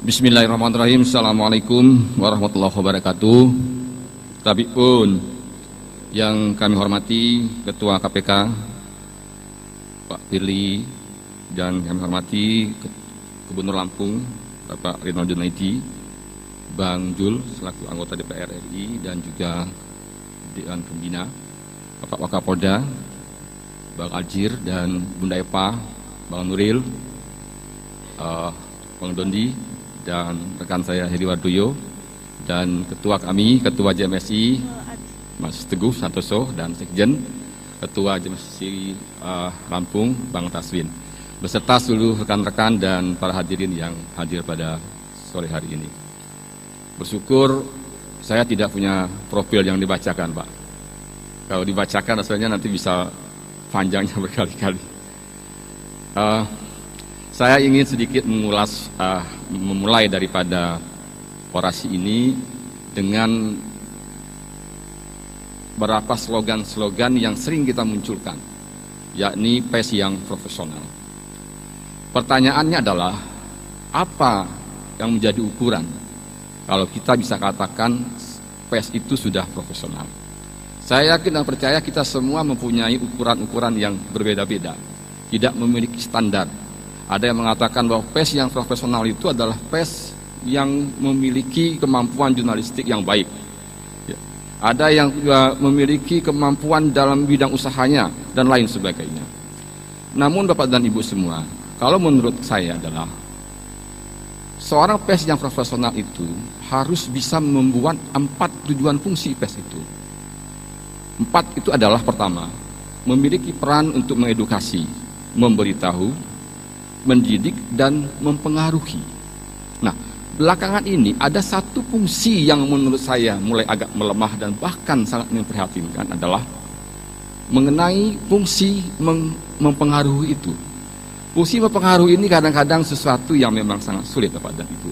Bismillahirrahmanirrahim. Assalamualaikum warahmatullahi wabarakatuh. Tabi'un yang kami hormati Ketua KPK Pak Firly, dan kami hormati Gubernur Lampung Bapak Rinaldo Junaidi, Bang Jul selaku anggota DPR RI, dan juga Dewan Pembina Bapak Wakapolda, Bang Aljir dan Bunda Epa, Bang Nuril, Bang Dondi, dan rekan saya Heri Wardoyo, dan ketua kami, Ketua JMSI Mas Teguh Santoso, dan Sekjen Ketua JMSI Lampung Bang Taswin, beserta seluruh rekan-rekan dan para hadirin yang hadir pada sore hari ini. Bersyukur saya tidak punya profil yang dibacakan, Pak. Kalau dibacakan rasanya nanti bisa panjangnya berkali-kali. Saya ingin sedikit mengulas, memulai daripada orasi ini dengan beberapa slogan-slogan yang sering kita munculkan, yakni PES yang profesional. Pertanyaannya adalah, apa yang menjadi ukuran kalau kita bisa katakan PES itu sudah profesional? Saya yakin dan percaya kita semua mempunyai ukuran-ukuran yang berbeda-beda, tidak memiliki standar. Ada yang mengatakan bahwa PES yang profesional itu adalah PES yang memiliki kemampuan jurnalistik yang baik. Ya. Ada yang juga memiliki kemampuan dalam bidang usahanya dan lain sebagainya. Namun Bapak dan Ibu semua, kalau menurut saya adalah seorang PES yang profesional itu harus bisa membuat 4 tujuan fungsi PES itu. 4 itu adalah, pertama, memiliki peran untuk mengedukasi, memberitahu, mendidik, dan mempengaruhi. Nah, belakangan ini ada satu fungsi yang menurut saya mulai agak melemah dan bahkan sangat memprihatinkan, adalah mengenai fungsi mempengaruhi itu. Fungsi mempengaruhi ini kadang-kadang sesuatu yang memang sangat sulit, Bapak dan Ibu.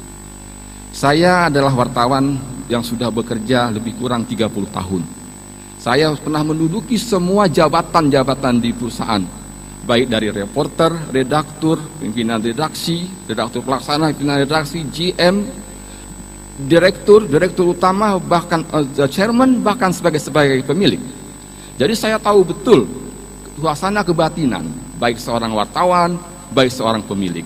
Saya adalah wartawan yang sudah bekerja lebih kurang 30 tahun. Saya pernah menduduki semua jabatan-jabatan di perusahaan, baik dari reporter, redaktur, pimpinan redaksi, redaktur pelaksana, pimpinan redaksi, GM, direktur utama, bahkan chairman, bahkan sebagai pemilik. Jadi saya tahu betul suasana kebatinan, baik seorang wartawan, baik seorang pemilik.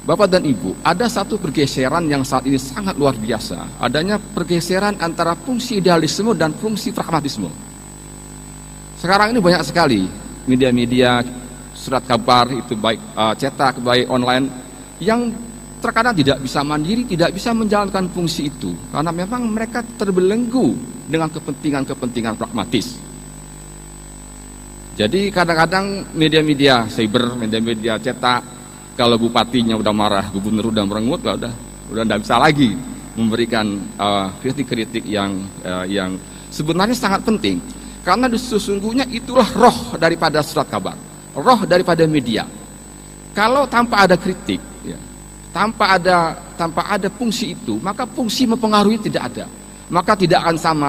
Bapak dan Ibu, ada satu pergeseran yang saat ini sangat luar biasa. Adanya pergeseran antara fungsi idealisme dan fungsi pragmatisme. Sekarang ini banyak sekali media-media, surat kabar itu baik cetak, baik online, yang terkadang tidak bisa mandiri, tidak bisa menjalankan fungsi itu karena memang mereka terbelenggu dengan kepentingan-kepentingan pragmatis. Jadi kadang-kadang media-media cyber, media-media cetak, kalau bupatinya udah marah, gubernur udah merengut, udah tidak bisa lagi memberikan kritik-kritik yang sebenarnya sangat penting, karena sesungguhnya itulah roh daripada surat kabar, roh daripada media. Kalau tanpa ada kritik, ya, tanpa ada fungsi itu, maka fungsi mempengaruhi tidak ada. Maka tidak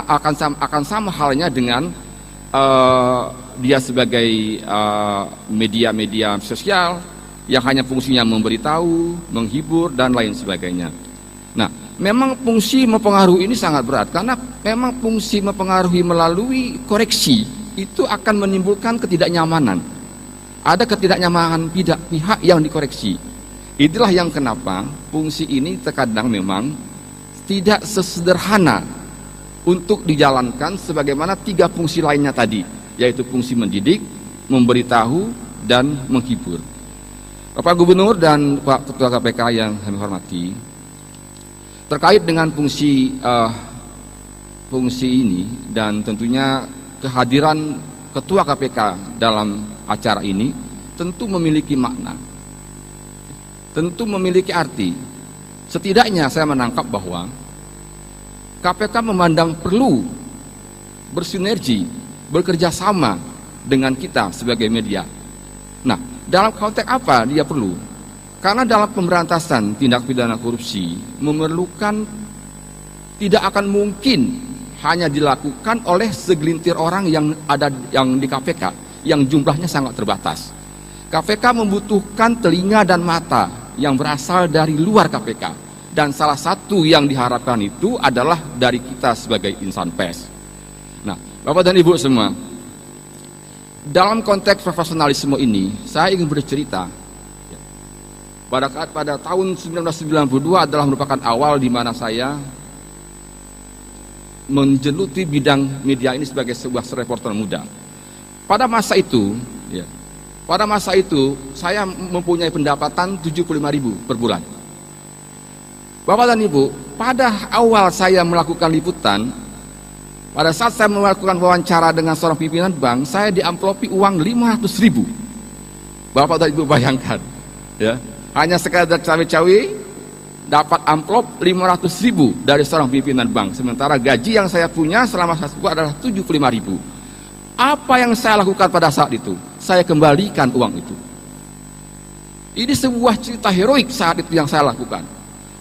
akan sama halnya dengan dia sebagai media-media sosial yang hanya fungsinya memberitahu, menghibur, dan lain sebagainya. Nah, memang fungsi mempengaruhi ini sangat berat, karena memang fungsi mempengaruhi melalui koreksi itu akan menimbulkan ketidaknyamanan. Ada ketidaknyamanan pihak yang dikoreksi. Itulah yang kenapa fungsi ini terkadang memang tidak sesederhana untuk dijalankan sebagaimana 3 fungsi lainnya tadi, yaitu fungsi mendidik, memberitahu, dan menghibur. Bapak Gubernur dan Pak Ketua KPK yang kami hormati, terkait dengan fungsi ini dan tentunya kehadiran Ketua KPK dalam acara ini tentu memiliki makna, tentu memiliki arti. Setidaknya saya menangkap bahwa KPK memandang perlu bersinergi, bekerja sama dengan kita sebagai media. Nah, dalam konteks apa dia perlu? Karena dalam pemberantasan tindak pidana korupsi memerlukan, tidak akan mungkin hanya dilakukan oleh segelintir orang yang ada di KPK, yang jumlahnya sangat terbatas. KPK membutuhkan telinga dan mata yang berasal dari luar KPK, dan salah satu yang diharapkan itu adalah dari kita sebagai insan pers. Nah, Bapak dan Ibu semua, dalam konteks profesionalisme ini, saya ingin bercerita. Pada tahun 1992 adalah merupakan awal di mana saya menjeluti bidang media ini sebagai sebuah reporter muda. Pada masa itu saya mempunyai pendapatan 75.000 per bulan. Bapak dan Ibu, pada awal saya melakukan liputan, pada saat saya melakukan wawancara dengan seorang pimpinan bank, saya diamplopi uang 500.000. Bapak dan Ibu bayangkan, ya, hanya sekadar cawe-cawe dapat amplop 500.000 dari seorang pimpinan bank, sementara gaji yang saya punya selama satu adalah 75.000. Apa yang saya lakukan pada saat itu? Saya kembalikan uang itu. Ini sebuah cerita heroik saat itu yang saya lakukan.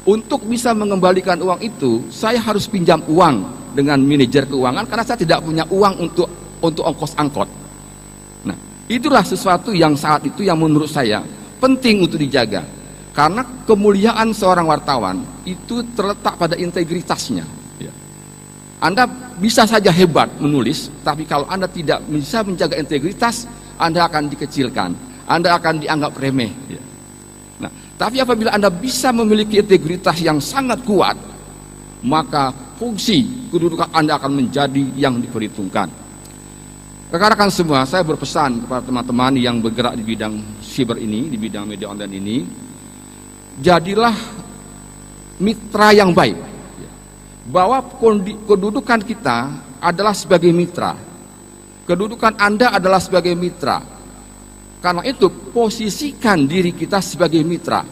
Untuk bisa mengembalikan uang itu, saya harus pinjam uang dengan manajer keuangan karena saya tidak punya uang untuk ongkos angkot. Nah, itulah sesuatu yang saat itu yang menurut saya penting untuk dijaga. Karena kemuliaan seorang wartawan itu terletak pada integritasnya. Anda bisa saja hebat menulis, tapi kalau Anda tidak bisa menjaga integritas, Anda akan dikecilkan, Anda akan dianggap remeh. Nah, tapi apabila Anda bisa memiliki integritas yang sangat kuat, maka fungsi kedudukan Anda akan menjadi yang diperhitungkan. Rekan-rekan semua, saya berpesan kepada teman-teman yang bergerak di bidang siber ini, di bidang media online ini, jadilah mitra yang baik. Bahwa kedudukan kita adalah sebagai mitra. Kedudukan Anda adalah sebagai mitra. Karena itu, posisikan diri kita sebagai mitra.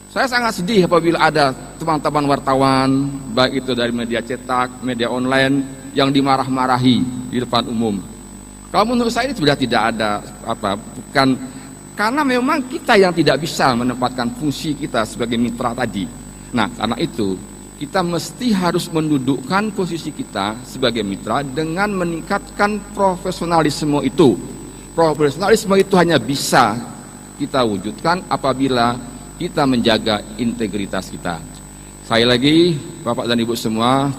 Saya sangat sedih apabila ada teman-teman wartawan, baik itu dari media cetak, media online, yang dimarah-marahi di depan umum. Kalau menurut saya ini sudah tidak ada bukan karena memang kita yang tidak bisa menempatkan fungsi kita sebagai mitra tadi. Nah, karena itu kita mesti harus mendudukkan posisi kita sebagai mitra dengan meningkatkan profesionalisme itu. Profesionalisme itu hanya bisa kita wujudkan apabila kita menjaga integritas kita. Sekali lagi, Bapak dan Ibu semua,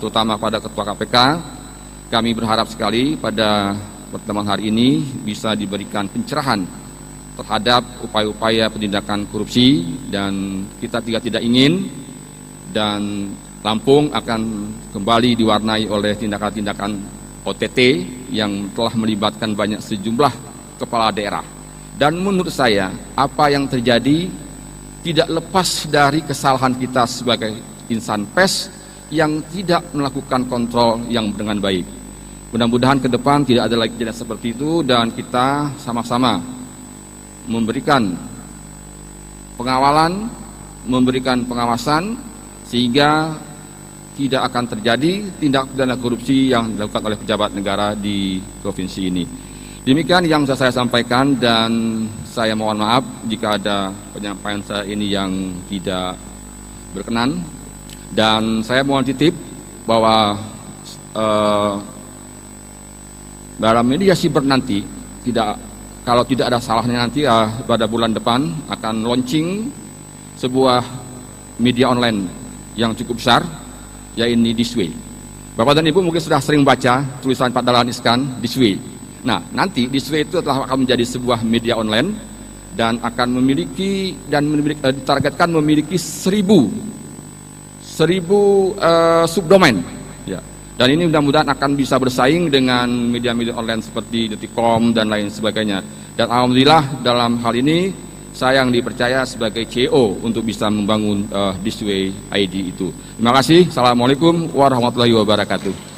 terutama pada Ketua KPK, kami berharap sekali pada pertemuan hari ini bisa diberikan pencerahan terhadap upaya-upaya penindakan korupsi, dan kita tidak ingin dan Lampung akan kembali diwarnai oleh tindakan-tindakan OTT yang telah melibatkan sejumlah kepala daerah. Dan menurut saya, apa yang terjadi tidak lepas dari kesalahan kita sebagai insan pers yang tidak melakukan kontrol yang dengan baik. Mudah-mudahan ke depan tidak ada lagi kejadian seperti itu, dan kita sama-sama memberikan pengawalan, memberikan pengawasan, sehingga tidak akan terjadi tindak pidana korupsi yang dilakukan oleh pejabat negara di provinsi ini. Demikian yang bisa saya sampaikan, dan saya mohon maaf jika ada penyampaian saya ini yang tidak berkenan. Dan saya mohon titip bahwa dalam media siber nanti, kalau tidak ada salahnya nanti pada bulan depan akan launching sebuah media online yang cukup besar, yaitu Thisway. Bapak dan Ibu mungkin sudah sering baca tulisan Pak Dahlan Iskan, Thisway. Nah, nanti Thisway itu akan menjadi sebuah media online dan akan ditargetkan memiliki 1.000 subdomain. Ya. Dan ini mudah-mudahan akan bisa bersaing dengan media-media online seperti Detikcom dan lain sebagainya. Dan alhamdulillah dalam hal ini saya yang dipercaya sebagai CEO untuk bisa membangun Thisway ID itu. Terima kasih. Assalamualaikum warahmatullahi wabarakatuh.